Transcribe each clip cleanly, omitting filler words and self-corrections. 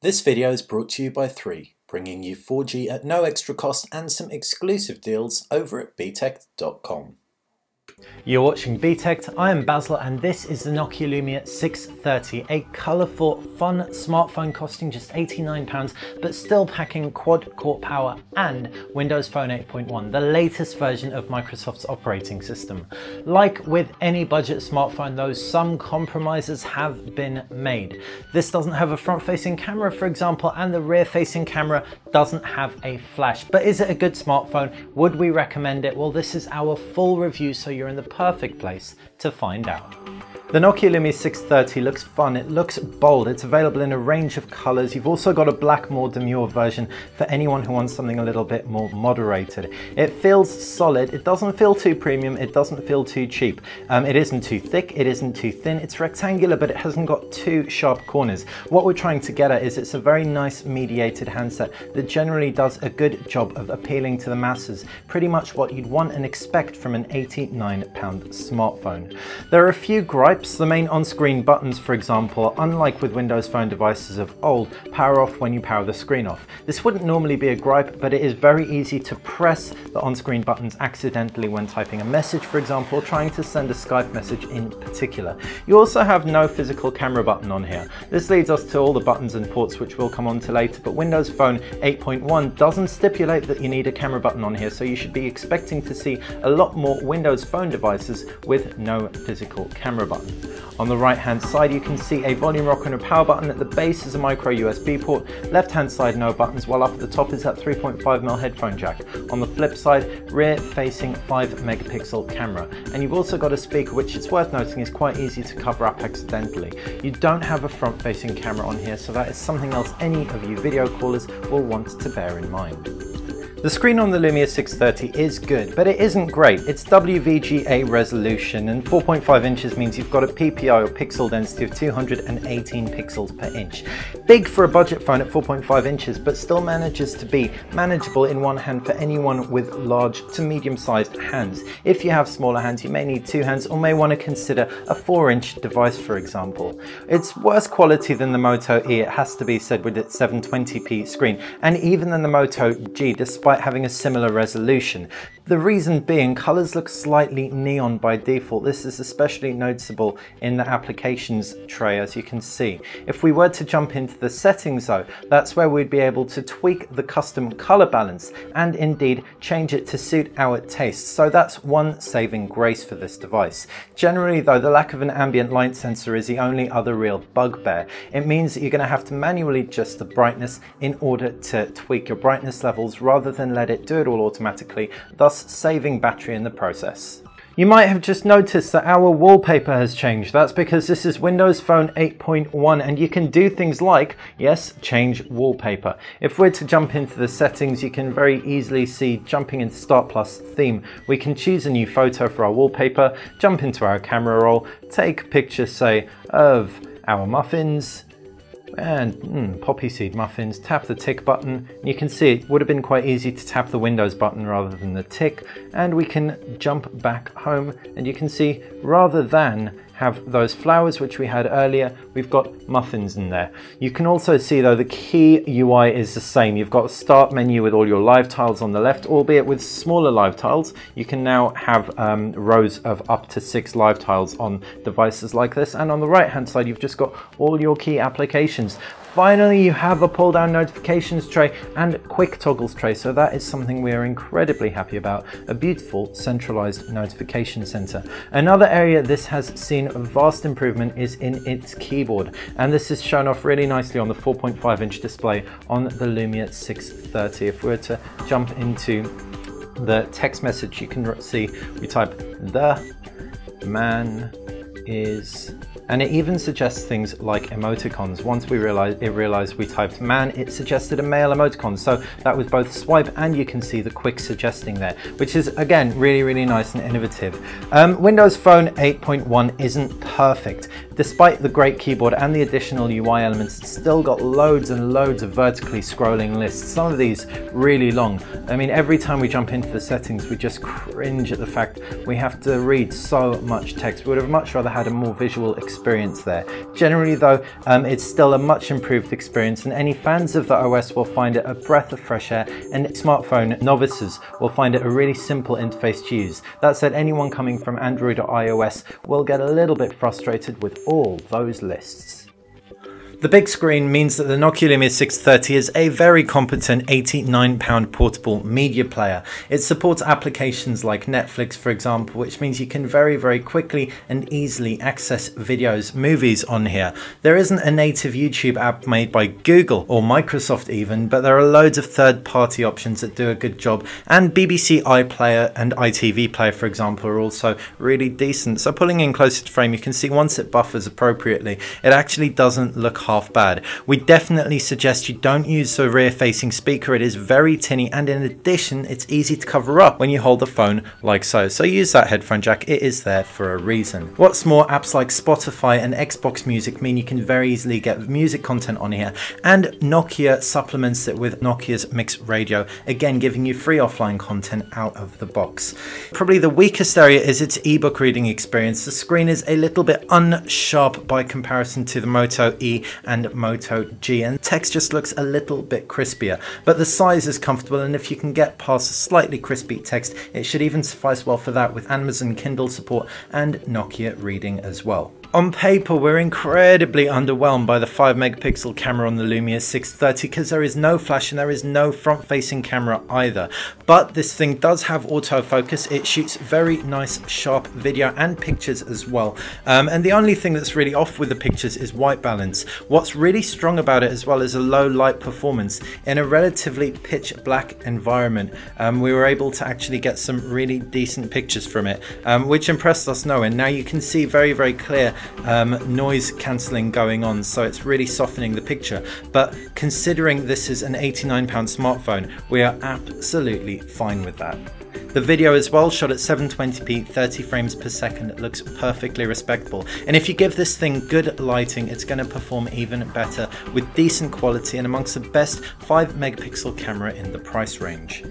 This video is brought to you by 3, bringing you 4G at no extra cost and some exclusive deals over at btech.com. You're watching BTech, I am Basil and this is the Nokia Lumia 630, a colourful, fun smartphone costing just £89 but still packing quad-core power and Windows Phone 8.1, the latest version of Microsoft's operating system. Like with any budget smartphone though, some compromises have been made. This doesn't have a front-facing camera, for example, and the rear-facing camera doesn't have a flash. But is it a good smartphone? Would we recommend it? Well, this is our full review, so you're in the perfect place to find out. The Nokia Lumia 630 looks fun, it looks bold, it's available in a range of colours. You've also got a black, more demure version for anyone who wants something a little bit more moderated. It feels solid, it doesn't feel too premium, it doesn't feel too cheap. It isn't too thick, it isn't too thin, it's rectangular but it hasn't got too sharp corners. What we're trying to get at is it's a very nice mediated handset that generally does a good job of appealing to the masses, pretty much what you'd want and expect from an £89 smartphone. There are a few gripes. The main on-screen buttons, for example, unlike with Windows Phone devices of old, power off when you power the screen off. This wouldn't normally be a gripe, but it is very easy to press the on-screen buttons accidentally when typing a message, for example, or trying to send a Skype message in particular. You also have no physical camera button on here. This leads us to all the buttons and ports, which we'll come on to later, but Windows Phone 8.1 doesn't stipulate that you need a camera button on here, so you should be expecting to see a lot more Windows Phone devices with no physical camera button. On the right hand side you can see a volume rocker and a power button. At the base is a micro USB port, left hand side no buttons, while up at the top is that 3.5mm headphone jack. On the flip side, rear facing 5-megapixel camera, and you've also got a speaker which, it's worth noting, is quite easy to cover up accidentally. You don't have a front facing camera on here, so that is something else any of you video callers will want to bear in mind. The screen on the Lumia 630 is good, but it isn't great. It's WVGA resolution, and 4.5 inches means you've got a PPI or pixel density of 218 pixels per inch. Big for a budget phone at 4.5 inches, but still manages to be manageable in one hand for anyone with large to medium-sized hands. If you have smaller hands, you may need two hands or may want to consider a 4-inch device, for example. It's worse quality than the Moto E, it has to be said, with its 720p screen, and even than the Moto G, despite having a similar resolution. The reason being, colours look slightly neon by default. This is especially noticeable in the applications tray, as you can see. If we were to jump into the settings though, that's where we'd be able to tweak the custom colour balance and indeed change it to suit our tastes. So that's one saving grace for this device. Generally though, the lack of an ambient light sensor is the only other real bugbear. It means that you're going to have to manually adjust the brightness in order to tweak your brightness levels rather than let it do it all automatically, thus saving battery in the process. You might have just noticed that our wallpaper has changed. That's because this is Windows Phone 8.1 and you can do things like, yes, change wallpaper. If we're to jump into the settings, you can very easily see, jumping into Start Plus theme, we can choose a new photo for our wallpaper, jump into our camera roll, take a picture, say, of our muffins, and poppy seed muffins, tap the tick button. You can see it would have been quite easy to tap the Windows button rather than the tick, and we can jump back home and you can see, rather than have those flowers which we had earlier, we've got muffins in there. You can also see though the key UI is the same. You've got a start menu with all your live tiles on the left, albeit with smaller live tiles. You can now have rows of up to 6 live tiles on devices like this, and on the right hand side you've just got all your key applications. Finally, you have a pull down notifications tray and quick toggles tray, so that is something we are incredibly happy about, a beautiful centralized notification center. Another area this has seen a vast improvement is in its keyboard, and this is shown off really nicely on the 4.5-inch display on the Lumia 630. If we were to jump into the text message, you can see we type "the man is," and it even suggests things like emoticons. Once we realized we typed man, it suggested a male emoticon. So that was both swipe and you can see the quick suggesting there, which is again really nice and innovative. Windows Phone 8.1 isn't perfect. Despite the great keyboard and the additional UI elements, it's still got loads and loads of vertically scrolling lists, some of these really long. I mean, every time we jump into the settings, we just cringe at the fact we have to read so much text. We would have much rather had a more visual experience there. Generally though, it's still a much improved experience, and any fans of the OS will find it a breath of fresh air, and smartphone novices will find it a really simple interface to use. That said, anyone coming from Android or iOS will get a little bit frustrated with all those lists. The big screen means that the Nokia Lumia 630 is a very competent £89 portable media player. It supports applications like Netflix, for example, which means you can very quickly and easily access videos, movies on here. There isn't a native YouTube app made by Google or Microsoft even, but there are loads of third-party options that do a good job, and BBC iPlayer and ITV Player, for example, are also really decent. So pulling in closer to frame, you can see once it buffers appropriately, it actually doesn't look half bad. We definitely suggest you don't use the rear facing speaker. It is very tinny, and in addition it's easy to cover up when you hold the phone like so. So use that headphone jack, it is there for a reason. What's more, apps like Spotify and Xbox Music mean you can very easily get music content on here, and Nokia supplements it with Nokia's Mix Radio, again giving you free offline content out of the box. Probably the weakest area is its ebook reading experience. The screen is a little bit unsharp by comparison to the Moto E and Moto G, and text just looks a little bit crispier, but the size is comfortable, and if you can get past slightly crispy text, it should even suffice well for that with Amazon Kindle support and Nokia reading as well. On paper, we're incredibly underwhelmed by the 5 megapixel camera on the Lumia 630 because there is no flash and there is no front-facing camera either. But this thing does have autofocus. It shoots very nice, sharp video and pictures as well. And the only thing that's really off with the pictures is white balance. What's really strong about it as well is a low light performance. In a relatively pitch black environment, we were able to actually get some really decent pictures from it, which impressed us no end. Now you can see very clear noise cancelling going on, so it's really softening the picture, but considering this is an £89 smartphone, we are absolutely fine with that. The video as well, shot at 720p 30 frames per second, looks perfectly respectable, and if you give this thing good lighting, it's going to perform even better with decent quality and amongst the best 5 megapixel camera in the price range.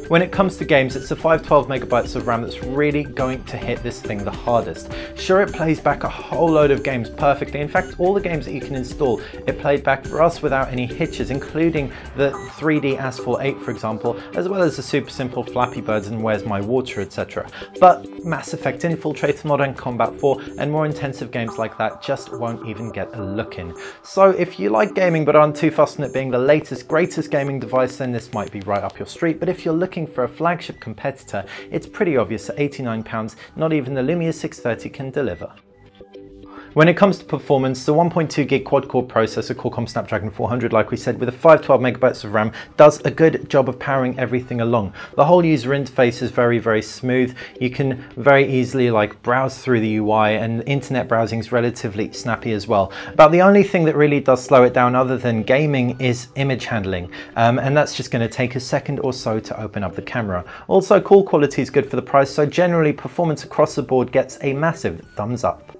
When it comes to games, it's the 512 megabytes of RAM that's really going to hit this thing the hardest. Sure, it plays back a whole load of games perfectly. In fact, all the games that you can install, it played back for us without any hitches, including the 3D Asphalt 8, for example, as well as the super simple Flappy Birds and Where's My Water, etc. But Mass Effect Infiltrator, Modern Combat 4, and more intensive games like that just won't even get a look in. So if you like gaming but aren't too fussed on it being the latest, greatest gaming device, then this might be right up your street. But if you're looking for a flagship competitor, it's pretty obvious at £89, not even the Lumia 630 can deliver. When it comes to performance, the 1.2 gig quad-core processor, Qualcomm Snapdragon 400, like we said, with a 512 megabytes of RAM, does a good job of powering everything along. The whole user interface is very smooth. You can very easily browse through the UI, and internet browsing is relatively snappy as well. About the only thing that really does slow it down other than gaming is image handling, and that's just going to take a second or so to open up the camera. Also, call quality is good for the price, so generally performance across the board gets a massive thumbs up.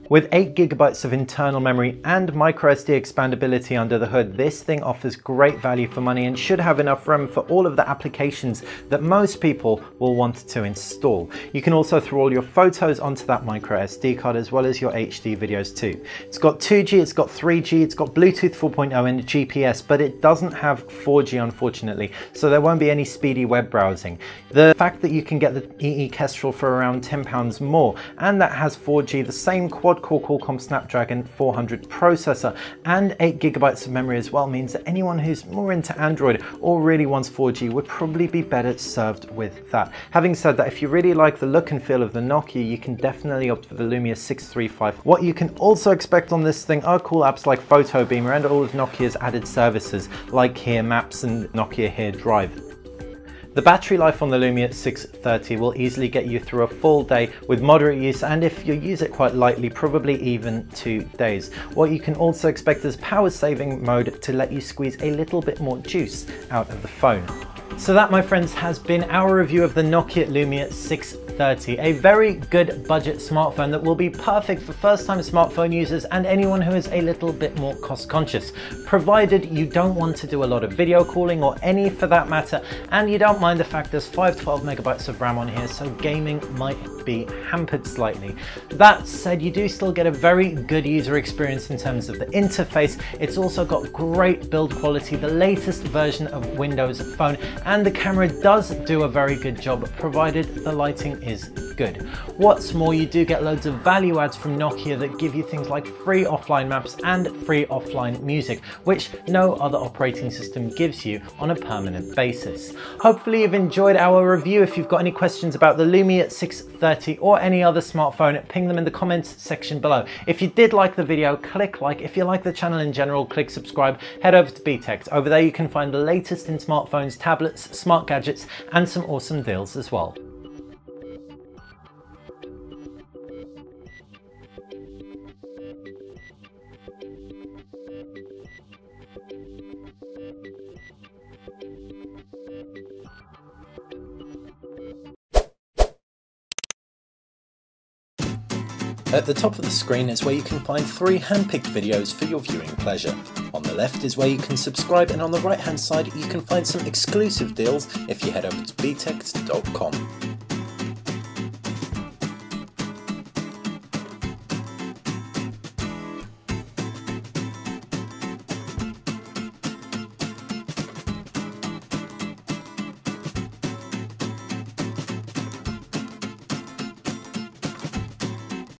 With 8 gigabytes of internal memory and microSD expandability under the hood, this thing offers great value for money and should have enough RAM for all of the applications that most people will want to install. You can also throw all your photos onto that microSD card as well as your HD videos too. It's got 2G, it's got 3G, it's got Bluetooth 4.0 and GPS, but it doesn't have 4G unfortunately, so there won't be any speedy web browsing. The fact that you can get the EE Kestrel for around £10 more, and that has 4G, the same quad-core Qualcomm Snapdragon 400 processor and 8 gigabytes of memory as well, means that anyone who's more into Android or really wants 4G would probably be better served with that. Having said that, if you really like the look and feel of the Nokia, you can definitely opt for the Lumia 635. What you can also expect on this thing are cool apps like Photo Beamer and all of Nokia's added services like Here Maps and Nokia Here Drive. The battery life on the Lumia 630 will easily get you through a full day with moderate use, and if you use it quite lightly, probably even 2 days. What you can also expect is power saving mode to let you squeeze a little bit more juice out of the phone. So that, my friends, has been our review of the Nokia Lumia 630. 630, a very good budget smartphone that will be perfect for first-time smartphone users and anyone who is a little bit more cost conscious, provided you don't want to do a lot of video calling or any for that matter, and you don't mind the fact there's 512 megabytes of RAM on here, so gaming might be hampered slightly. That said, you do still get a very good user experience in terms of the interface. It's also got great build quality, the latest version of Windows Phone, and the camera does do a very good job provided the lighting is good. What's more, you do get loads of value adds from Nokia that give you things like free offline maps and free offline music, which no other operating system gives you on a permanent basis. Hopefully you've enjoyed our review. If you've got any questions about the Lumia 630 or any other smartphone, ping them in the comments section below. If you did like the video, click like. If you like the channel in general, click subscribe. Head over to BTech. Over there you can find the latest in smartphones, tablets, smart gadgets, and some awesome deals as well. At the top of the screen is where you can find 3 hand-picked videos for your viewing pleasure. On the left is where you can subscribe, and on the right hand side you can find some exclusive deals if you head over to btech.com.